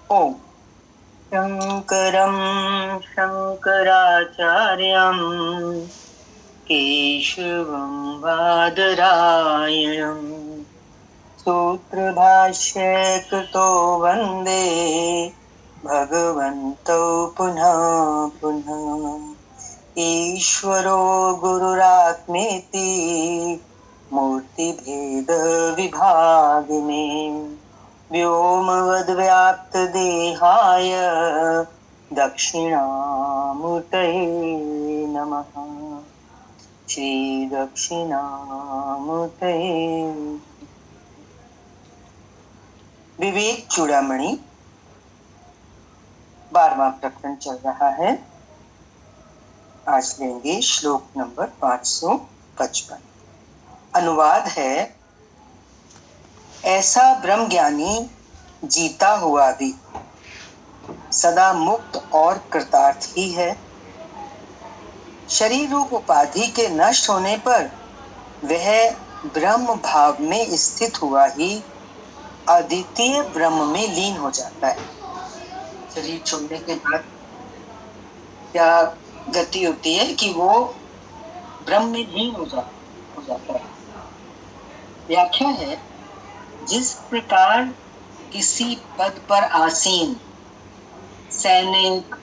ओम। शंकरं शंकराचार्यं केशवं बादरायणं सूत्रभाष्ये कृतो वन्दे भगवन्तौ पुनः पुनः। ईश्वरो गुरुरात्मेति मूर्तिभेदविभागिने व्योमवद्व्याप्तदेहाय दक्षिणामूर्तये नमः। श्री दक्षिणामूर्तये। विवेक चूड़ामणि 12वां प्रकरण चल रहा है। आज लेंगे श्लोक नंबर 555। अनुवाद है, ऐसा ब्रह्म ज्ञानी जीता हुआ भी सदा मुक्त और कृतार्थ ही है। शरीर रूप उपाधि के नष्ट होने पर वह ब्रह्म भाव में स्थित हुआ ही अद्वितीय ब्रह्म में लीन हो जाता है। शरीर छोड़ने के बाद क्या गति होती है कि वो ब्रह्म में लीन हो जाता है। व्याख्या है, जिस प्रकार किसी पद पर आसीन सैनिक,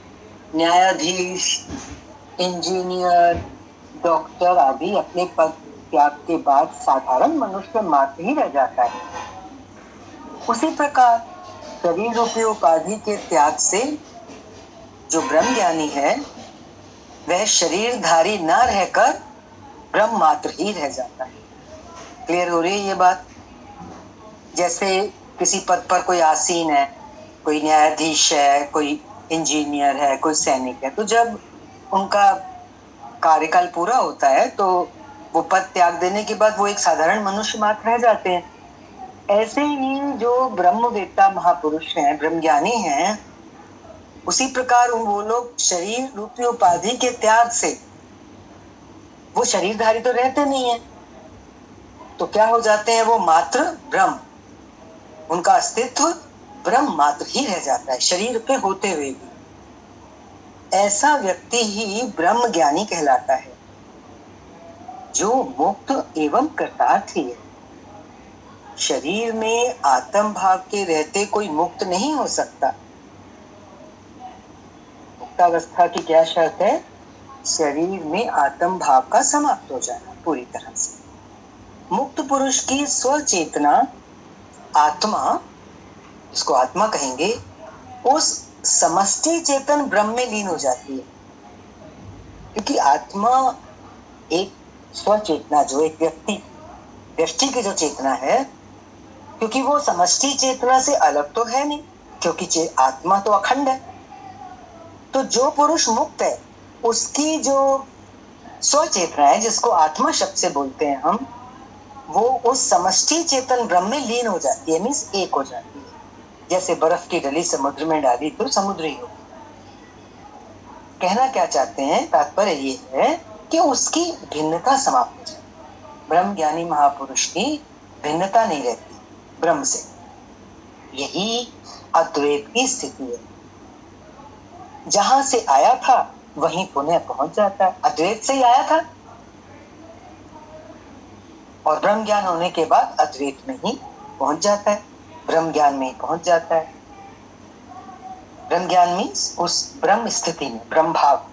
न्यायाधीश, इंजीनियर, डॉक्टर आदि अपने पद त्याग के बाद साधारण मनुष्य मात्र ही रह जाता है, उसी प्रकार शरीर रूपी उपाधि के त्याग से जो ब्रह्म ज्ञानी है वह शरीरधारी न रहकर ब्रह्म मात्र ही रह जाता है। क्लियर हो रही है ये बात? जैसे किसी पद पर कोई आसीन है, कोई न्यायाधीश है, कोई इंजीनियर है, कोई सैनिक है, तो जब उनका कार्यकाल पूरा होता है तो वो पद त्याग देने के बाद वो एक साधारण मनुष्य मात्र रह जाते हैं। ऐसे ही जो ब्रह्मवेत्ता महापुरुष हैं, ब्रह्मज्ञानी हैं, उसी प्रकार वो लोग शरीर रूपी उपाधि के त्याग से, वो शरीरधारी तो रहते नहीं है, तो क्या हो जाते हैं? वो मात्र ब्रह्म, उनका अस्तित्व ब्रह्म मात्र ही रह जाता है शरीर के होते हुए भी। ऐसा व्यक्ति ही ब्रह्म ज्ञानी कहलाता है जो मुक्त एवं कृतार्थ ही है। शरीर में आत्म भाव के रहते कोई मुक्त नहीं हो सकता। मुक्तावस्था की क्या शर्त है? शरीर में आत्म भाव का समाप्त हो जाना पूरी तरह से। मुक्त पुरुष की स्वचेतना आत्मा, इसको आत्मा कहेंगे, उस समष्टि चेतन ब्रह्म में लीन हो जाती है। क्योंकि आत्मा एक स्वचेतना, जो एक व्यक्ति की जो चेतना है, क्योंकि वो समष्टि चेतना से अलग तो है नहीं, क्योंकि आत्मा तो अखंड है। तो जो पुरुष मुक्त है उसकी जो स्वचेतना है, जिसको आत्मा शब्द से बोलते हैं हम, वो उस समष्टि चेतन ब्रह्म में लीन हो जाती है, मीन्स एक हो जाती है। जैसे बर्फ की डली समुद्र में डाली तो समुद्र ही हो। कहना क्या चाहते हैं? तात्पर्य ये है कि उसकी भिन्नता समाप्त हो जाए। ब्रह्म ज्ञानी महापुरुष की भिन्नता नहीं रहती ब्रह्म से। यही अद्वैत की स्थिति है। जहां से आया था वहीं पुनः पहुंच जाता है। अद्वैत से ही आया था और ब्रह्म ज्ञान होने के बाद अद्वैत में ही पहुंच जाता है, ब्रह्म ज्ञान में ही पहुंच जाता है। ब्रह्म ज्ञान मीन्स उस ब्रह्म स्थिति में, ब्रह्म भाव,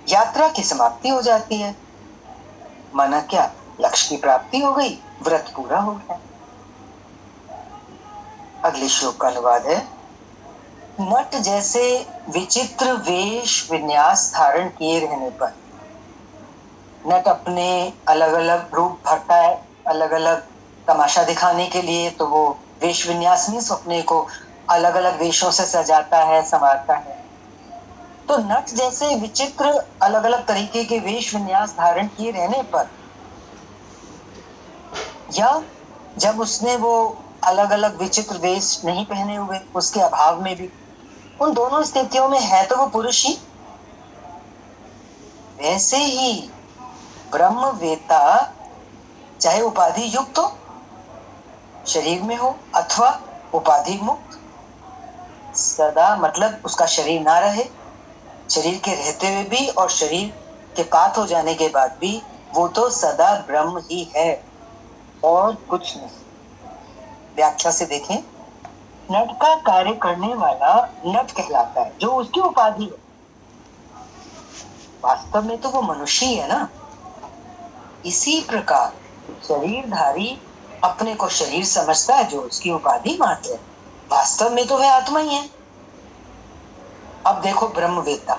यात्रा की समाप्ति हो जाती है। माना क्या? लक्ष्य की प्राप्ति हो गई, व्रत पूरा हो गया। अगले श्लोक का अनुवाद है, नट जैसे विचित्र वेश विन्यास धारण किए रहने पर, नट अपने अलग अलग रूप भरता है, अलग अलग तमाशा दिखाने के लिए, तो वो वेश विन्यास मीन्स अपने को अलग अलग वेशों से सजाता है, संवारता है। तो नट जैसे विचित्र अलग अलग तरीके के वेश विन्यास धारण किए रहने पर, या जब उसने वो अलग अलग विचित्र वेश नहीं पहने हुए, उसके अभाव में भी, उन दोनों स्थितियों में है तो वो पुरुष ही। वैसे ही ब्रह्मवेत्ता चाहे उपाधि युक्त हो, शरीर में हो, अथवा उपाधि मुक्त, सदा मतलब उसका शरीर ना रहे, शरीर के रहते हुए भी और शरीर के पात हो जाने के बाद भी वो तो सदा ब्रह्म ही है और कुछ नहीं। व्याख्या से देखें, नट का कार्य करने वाला नट कहलाता है, जो उसकी उपाधि है। वास्तव में तो वो मनुष्य ही है ना। इसी प्रकार शरीरधारी अपने को शरीर समझता है, जो उसकी उपाधि मात्र है। वास्तव में तो वह आत्मा ही है। अब देखो ब्रह्मवेत्ता,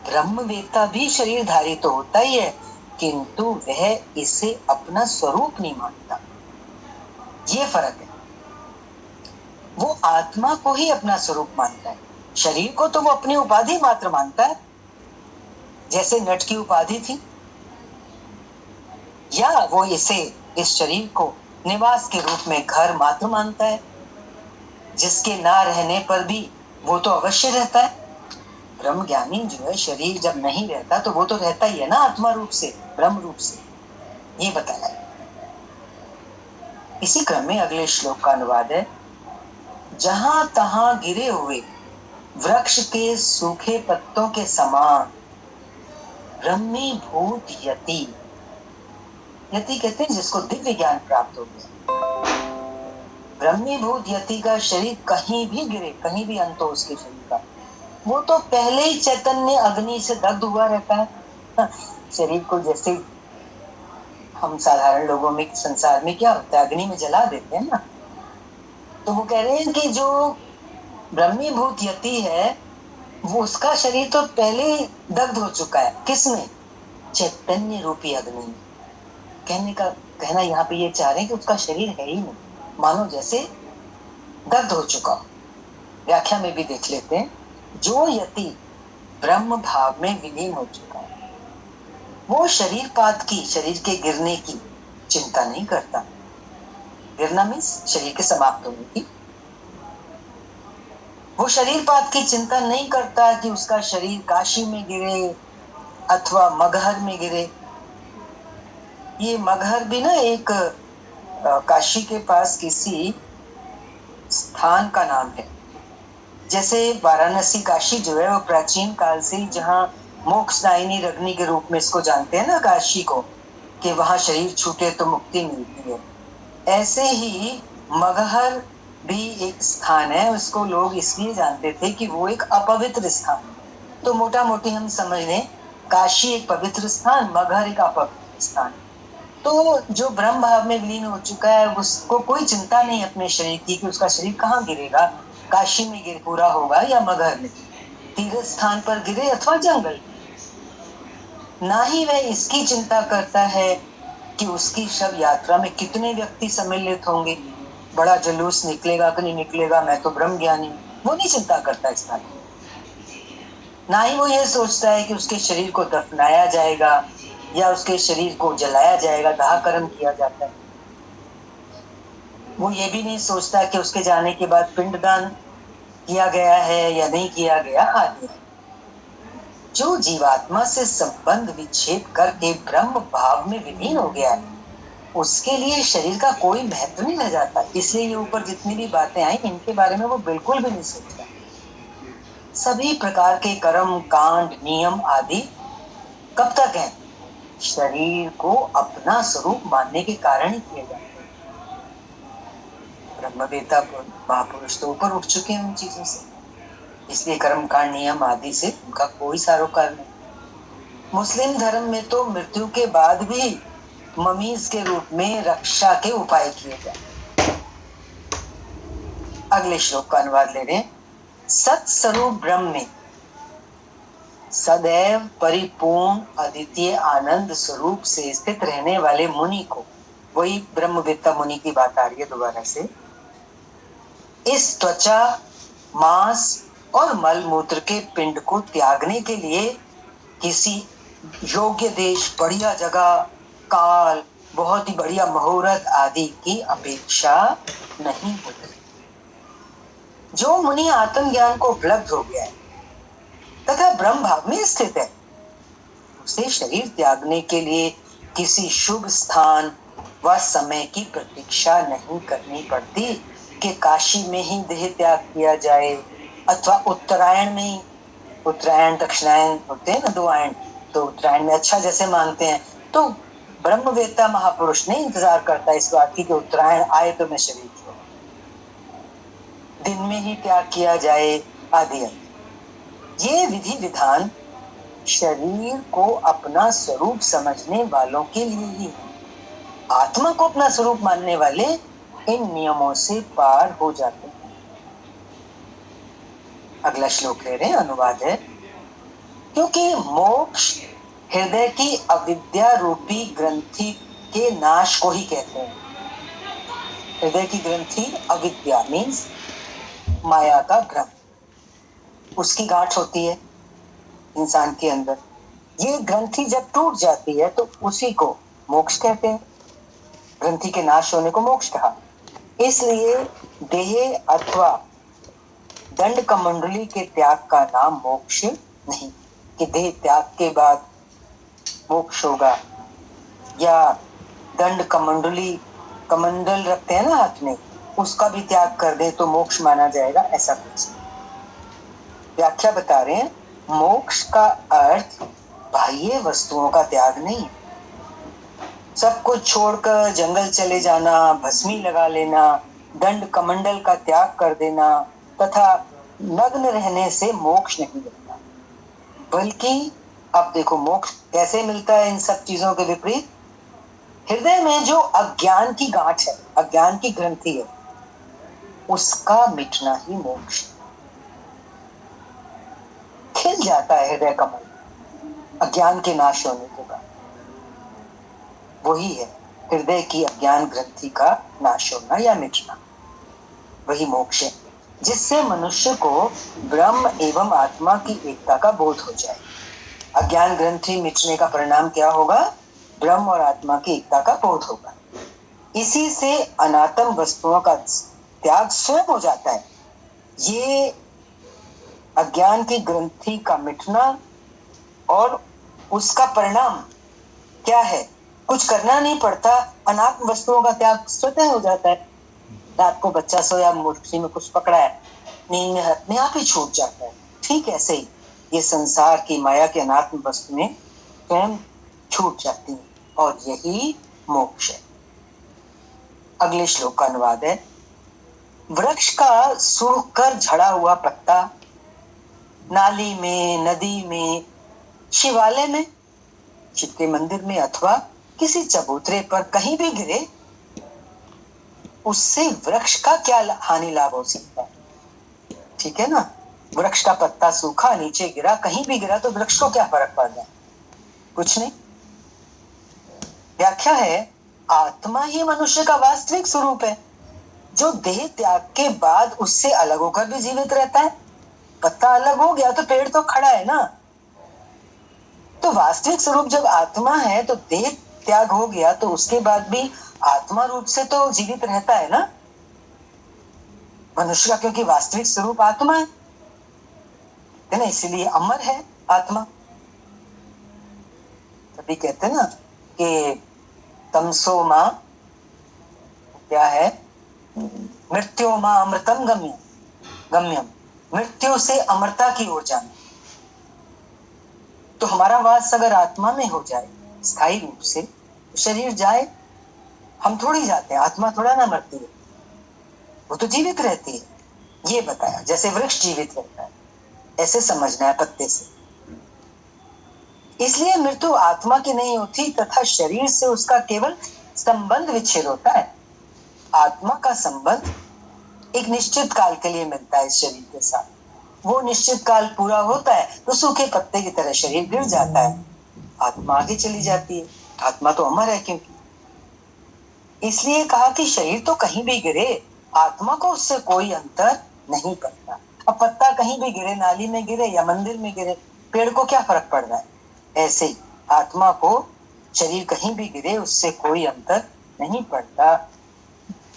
ब्रह्मवेत्ता भी शरीरधारी तो होता ही है, किंतु वह इसे अपना स्वरूप नहीं मानता। ये फर्क है। वो आत्मा को ही अपना स्वरूप मानता है, शरीर को तो वो अपनी उपाधि मात्र मानता है, जैसे नट की उपाधि थी। या वो इसे, इस शरीर को निवास के रूप में घर मात्र मानता है, जिसके ना रहने पर भी वो तो अवश्य रहता है। ब्रह्म ज्ञानी जो है, शरीर जब नहीं रहता तो वो तो रहता ही है ना, आत्मा रूप से, ब्रह्म रूप से। ये बताया। इसी क्रम में अगले श्लोक का अनुवाद है, जहां तहां गिरे हुए वृक्ष के सूखे पत्तों के समान ब्रह्मीभूत यति, यति कहते हैं जिसको दिव्य ज्ञान प्राप्त हो गया, ब्रह्मीभूत यति का शरीर कहीं भी गिरे, कहीं भी अंत हो उसके शरीर का, वो तो पहले ही चैतन्य अग्नि से दग्ध हुआ रहता है। शरीर को जैसे हम साधारण लोगों में संसार में क्या होता है, अग्नि में जला देते हैं ना। तो वो कह रहे हैं कि जो ब्रह्मीभूत यति है, वो उसका शरीर तो पहले ही दग्ध हो चुका है। किसमें? चैतन्य रूपी अग्नि में। कहना यहाँ पे ये चाह रहे हैं कि उसका शरीर है ही नहीं, मानो जैसे दग्ध हो चुका। व्याख्या में भी देख लेते हैं, जो यति ब्रह्म भाव में विलीन हो चुका है, वो शरीर पात की, शरीर के गिरने की चिंता नहीं करता। गिरना मीन्स शरीर के समाप्त होने की। वो शरीर पात की चिंता नहीं करता कि उसका शरीर काशी में गिरे अथवा मगहर में गिरे। ये मगहर भी ना एक काशी के पास किसी स्थान का नाम है। जैसे वाराणसी काशी जो है वो प्राचीन काल से, जहाँ मोक्षदायिनी रग्नि के रूप में इसको जानते हैं ना काशी को, कि वहां शरीर छूटे तो मुक्ति मिलती है। ऐसे ही मगहर भी एक स्थान है, उसको लोग इसलिए जानते थे कि वो एक अपवित्र स्थान है। तो मोटा मोटी हम समझ लें, काशी एक पवित्र स्थान, मगहर एक अपवित्र स्थान। तो जो ब्रह्म भाव में विलीन हो चुका है, उसको कोई चिंता नहीं अपने शरीर की कि उसका शरीर कहाँ गिरेगा, काशी में गिर पूरा होगा या मगहर में, तीर्थ स्थान पर गिरे अथवा जंगल। ना ही वह इसकी चिंता करता है कि उसकी शव यात्रा में कितने व्यक्ति सम्मिलित होंगे, बड़ा जुलूस निकलेगा कि नहीं निकलेगा, मैं तो ब्रह्म ज्ञानी। वो नहीं चिंता करता इस बात की। ना ही वो ये सोचता है कि उसके शरीर को दफनाया जाएगा या उसके शरीर को जलाया जाएगा, दाह कर्म किया जाता है। वो ये भी नहीं सोचता कि उसके जाने के बाद पिंडदान किया गया है या नहीं किया गया आदि। जो जीवात्मा से संबंध विच्छेद करके ब्रह्म भाव में विलीन हो गया है, उसके लिए शरीर का कोई महत्व नहीं रह जाता। इसलिए ये ऊपर जितनी भी बातें आई, इनके बारे में वो बिल्कुल भी नहीं सोचता। सभी प्रकार के कर्म कांड नियम आदि कब तक हैं? शरीर को अपना स्वरूप मानने के कारण ही किए जाते हैं। ब्रह्मवेत्ता महापुरुष तो ऊपर उठ चुके हैं उन चीजों से, इसलिए कर्म कांड नियम आदि से उनका कोई सरोकार नहीं। मुस्लिम धर्म में तो मृत्यु के बाद भी ममीज के रूप में रक्षा के उपाय किए जाते। अगले श्लोक का अनुवाद ले रहे हैं, सत्स्वरूप ब्रह्म में सदैव परिपूर्ण अद्वितीय आनंद स्वरूप से स्थित रहने वाले मुनि को, वही ब्रह्मवेत्ता मुनि की बात आ रही है दोबारा से, इस त्वचा मांस और मल मूत्र के पिंड को त्यागने के लिए किसी योग्य देश, बढ़िया जगह, काल, बहुत ही बढ़िया मुहूर्त आदि की अपेक्षा नहीं होती। जो मुनि आत्मज्ञान को उपलब्ध हो गया है तथा ब्रह्म भाव में स्थित है, उसे शरीर त्यागने के लिए किसी शुभ स्थान व समय की प्रतीक्षा नहीं करनी पड़ती। कि काशी में ही देह त्याग किया जाए अथवा उत्तरायण में ही, उत्तरायण दक्षिणायन होते हैं ना, दो आयन, तो उत्तरायण में अच्छा जैसे मानते हैं, तो ब्रह्मवेत्ता महापुरुष नहीं इंतजार करता इस बात की कि उत्तरायण आए तो मैं शरीर छोड़, दिन में ही त्याग किया जाए आदि आदि। ये विधि विधान शरीर को अपना स्वरूप समझने वालों के लिए ही है। आत्मा को अपना स्वरूप मानने वाले इन नियमों से पार हो जाते हैं। अगला श्लोक ले रहे हैं, अनुवाद है। क्योंकि मोक्ष हृदय की अविद्या रूपी ग्रंथि के नाश को ही कहते हैं। हृदय की ग्रंथि अविद्या मीन्स माया का भ्रम, उसकी गांठ होती है इंसान के अंदर। ये ग्रंथि जब टूट जाती है तो उसी को मोक्ष कहते हैं। ग्रंथि के नाश होने को मोक्ष कहा। इसलिए देह अथवा दंड कमंडली के त्याग का नाम मोक्ष नहीं, कि देह त्याग के बाद मोक्ष होगा, या दंड कमंडली, कमंडल रखते हैं ना हाथ में, उसका भी त्याग कर दे तो मोक्ष माना जाएगा, ऐसा कुछ। व्याख्या बता रहे हैं, मोक्ष का अर्थ बाह्य वस्तुओं का त्याग नहीं, सब कुछ छोड़कर जंगल चले जाना, भस्मी लगा लेना, दंड कमंडल का त्याग कर देना तथा नग्न रहने से मोक्ष नहीं मिलता। बल्कि अब देखो मोक्ष कैसे मिलता है इन सब चीजों के विपरीत। हृदय में जो अज्ञान की गांठ है, अज्ञान की ग्रंथि है, उसका मिटना ही मोक्ष। खिल जाता है हृदय कमल अज्ञान के नाश होने के बाद, वही है हृदय की अज्ञान ग्रंथि का नाश होना या मिटना, वही मोक्ष है, जिससे मनुष्य को ब्रह्म एवं आत्मा की एकता का बोध हो जाए। अज्ञान ग्रंथि मिटने का परिणाम क्या होगा? ब्रह्म और आत्मा की एकता का बोध होगा। इसी से अनात्म वस्तुओं का त्याग स्वयं हो जाता है। ये अज्ञान की ग्रंथि का मिटना और उसका परिणाम क्या है? कुछ करना नहीं पड़ता, अनात्म वस्तुओं का त्याग स्वतः हो जाता है। रात को बच्चा सोया, मुट्ठी में कुछ पकड़ा है, नींद में अपने आप ही छूट जाता है। ठीक ऐसे ही ये संसार की माया के अनात्म वस्तुएं स्वयं छूट जाती हैं, और यही मोक्ष है। अगले श्लोक का अनुवाद है। वृक्ष का सूख कर झड़ा हुआ पत्ता नाली में, नदी में, शिवालय में, शिव के मंदिर में अथवा किसी चबूतरे पर कहीं भी गिरे, उससे वृक्ष का क्या हानि लाभ हो सकता है? ठीक है ना, वृक्ष का पत्ता सूखा नीचे गिरा, कहीं भी गिरा, तो वृक्ष को क्या फर्क पड़ रहा है? कुछ नहीं। व्याख्या है, आत्मा ही मनुष्य का वास्तविक स्वरूप है, जो देह त्याग के बाद उससे अलग होकर भी जीवित रहता है। पत्ता अलग हो गया तो पेड़ तो खड़ा है ना। तो वास्तविक स्वरूप जब आत्मा है तो देह त्याग हो गया तो उसके बाद भी आत्मा रूप से तो जीवित रहता है ना मनुष्य का, क्योंकि वास्तविक स्वरूप आत्मा है ना, इसीलिए अमर है आत्मा। तभी कहते हैं ना कि तमसो मां क्या है, मृत्यु मां अमृतम गम्यम, मृत्यु से अमरता की ओर जाना। तो हमारा वास अगर आत्मा में हो जाए स्थायी रूप से, तो शरीर जाए, हम थोड़ी जाते हैं, आत्मा थोड़ा ना मरती है, वो तो जीवित रहती है। ये बताया, जैसे वृक्ष जीवित रहता है ऐसे समझना है पत्ते से। इसलिए मृत्यु आत्मा की नहीं होती तथा शरीर से उसका केवल संबंध विच्छेद होता है। आत्मा का संबंध एक निश्चित काल के लिए मिलता है इस शरीर के साथ, वो निश्चित काल पूरा होता है तो सूखे पत्ते की तरह शरीर गिर जाता है, आत्मा आगे चली जाती है। आत्मा तो अमर है, क्योंकि इसलिए कहा कि शरीर तो कहीं भी गिरे, आत्मा को उससे कोई अंतर नहीं पड़ता। अब पत्ता कहीं भी गिरे, नाली में गिरे या मंदिर में गिरे, पेड़ को क्या फर्क पड़ रहा है? ऐसे ही आत्मा को शरीर कहीं भी गिरे उससे कोई अंतर नहीं पड़ता।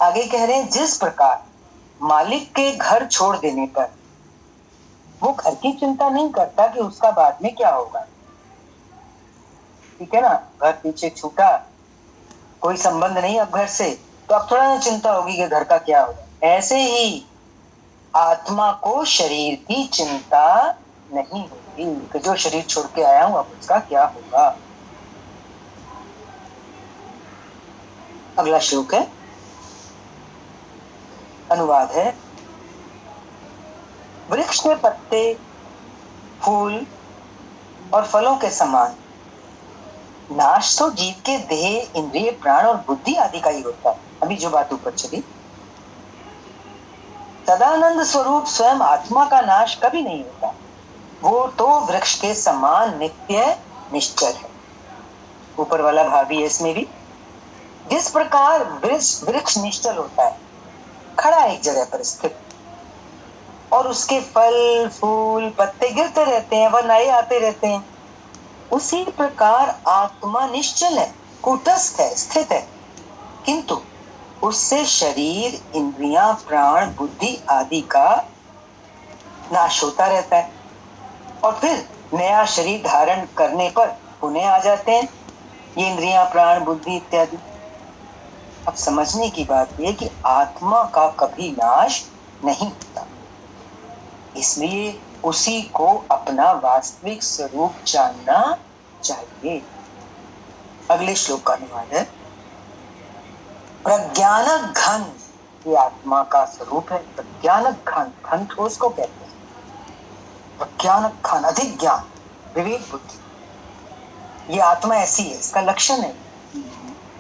आगे कह रहे हैं, जिस प्रकार मालिक के घर छोड़ देने पर वो घर की चिंता नहीं करता कि उसका बाद में क्या होगा। ठीक है ना, घर पीछे छूटा, कोई संबंध नहीं अब घर से, तो अब थोड़ा ना चिंता होगी कि घर का क्या होगा। ऐसे ही आत्मा को शरीर की चिंता नहीं होती कि जो शरीर छोड़ के आया हूं अब उसका क्या होगा। अगला श्लोक है, अनुवाद है, वृक्ष के पत्ते, फूल और फलों के समान नाश तो जीव के देह, इंद्रिय, प्राण और बुद्धि आदि का ही होता है। अभी जो बात ऊपर चली, सदानंद स्वरूप स्वयं आत्मा का नाश कभी नहीं होता। वो तो वृक्ष के समान नित्य निश्चल है। ऊपर वाला भाव भी है इसमें भी। जिस प्रकार वृक्ष निश्चल होता है, खड़ा एक जगह पर स्थित, और उसके फल, फूल, पत्ते गिरते रहते हैं, वह नए आते रहते हैं, उसी प्रकार आत्मा निश्चल है, कूटस्थ है, स्थित है, किंतु उससे शरीर, इंद्रियां, प्राण, बुद्धि आदि का नाश होता रहता है और फिर नया शरीर धारण करने पर पुनः आ जाते हैं ये इंद्रियां, प्राण, बुद्धि इत्यादि। अब समझने की बात यह कि आत्मा का कभी नाश नहीं होता, इसलिए उसी को अपना वास्तविक स्वरूप जानना चाहिए। अगले श्लोक का अनुवाद है, प्रज्ञानक घन ये आत्मा का स्वरूप है। प्रज्ञानक घन, घन ठोस को कहते हैं। प्रज्ञानक घन, अधिक ज्ञान, विवेक बुद्धि, ये आत्मा ऐसी है, इसका लक्षण है,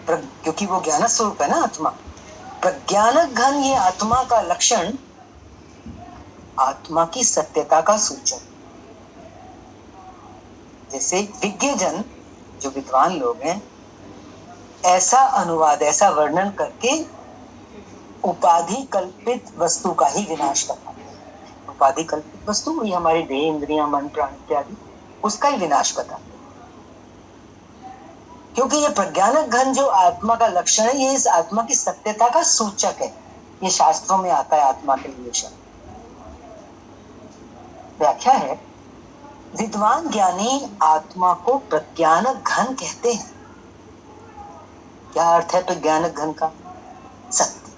क्योंकि वो ज्ञान स्वरूप है ना आत्मा। प्रज्ञानक घन ये आत्मा का लक्षण आत्मा की सत्यता का सूचक। जैसे विज्ञजन, जो विद्वान लोग हैं, ऐसा अनुवाद, ऐसा वर्णन करके उपाधि कल्पित वस्तु का ही विनाश करते हैं। उपाधि कल्पित वस्तु वही हमारी देह, इंद्रियां, मन, प्राण इत्यादि, उसका ही विनाश बताते हैं। क्योंकि ये प्रज्ञानक घन जो आत्मा का लक्षण है, ये इस आत्मा की सत्यता का सूचक है। ये शास्त्रों में आता है आत्मा के लिए शब्द। व्याख्या है, विद्वान ज्ञानी आत्मा को प्रज्ञानक घन कहते हैं। क्या अर्थ है प्रज्ञानक घन का? सत्य।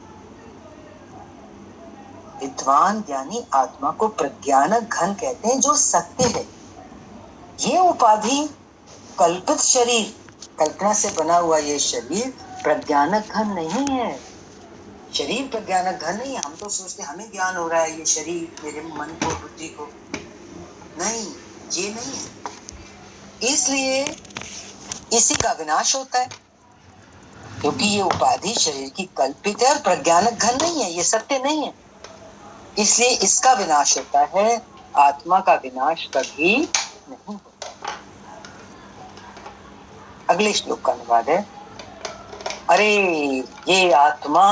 विद्वान ज्ञानी आत्मा को प्रज्ञानक घन कहते हैं, जो सत्य है। ये उपाधि कल्पित शरीर, कल्पना से बना हुआ ये शरीर प्रज्ञानक घन नहीं है। शरीर प्रज्ञानक घन नहीं है। हम तो सोचते हमें ज्ञान हो रहा है, ये शरीर मेरे मन को, बुद्धि को, नहीं, ये नहीं है। इसलिए इसी का विनाश होता है, क्योंकि ये उपाधि शरीर की कल्पित है और प्रज्ञानक घन नहीं है, ये सत्य नहीं है, इसलिए इसका विनाश होता है। आत्मा का विनाश कभी नहीं होता। अगले श्लोक का अनुवाद है, अरे ये आत्मा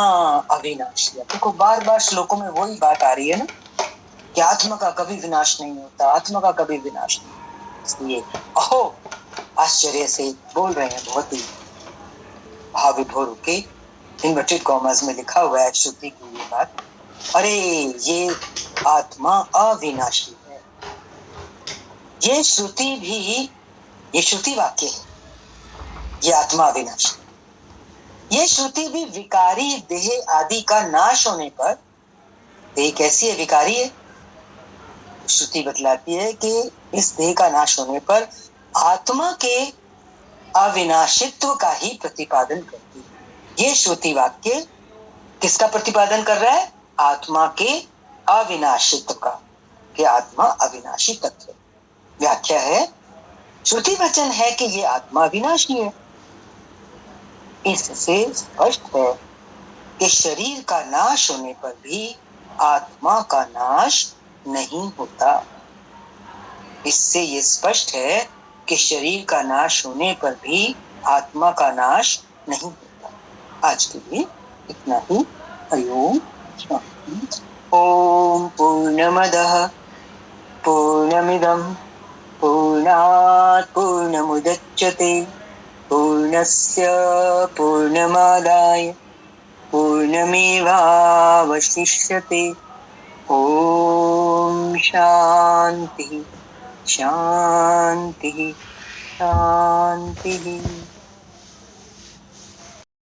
अविनाशी है। देखो बार बार श्लोकों में वही बात आ रही है ना कि आत्मा का कभी विनाश नहीं होता, आत्मा का कभी विनाश नहीं। इसलिए अहो आश्चर्य से बोल रहे हैं, बहुत ही भाव विभोर के इन्वर्टेड कॉमर्स में लिखा हुआ है श्रुति की ये बात। अरे ये आत्मा अविनाशी है। ये श्रुति भी, ये श्रुति वाक्य है, ये आत्मा अविनाशी। ये श्रुति भी विकारी देह आदि का नाश होने पर, देह कैसी है? विकारी है। श्रुति बतलाती है कि इस देह का नाश होने पर आत्मा के अविनाशित्व का ही प्रतिपादन करती है। ये श्रुति वाक्य किसका प्रतिपादन कर रहा है? आत्मा के अविनाशित्व का, कि आत्मा अविनाशी तत्व। व्याख्या है, श्रुति वचन है कि ये आत्मा अविनाशी है। इससे स्पष्ट है कि शरीर का नाश होने पर भी आत्मा का नाश नहीं होता। इससे ये स्पष्ट है कि शरीर का नाश होने पर भी आत्मा का नाश नहीं होता। आज के लिए इतना ही। हरिओम शांति। ओम पूर्णमदः पूर्णमिदं पूर्णात् पूर्णमुदच्यते पूर्णस्य पूर्णमादाय पूर्णमेवावशिष्यते। ओम शांति शांति शांति।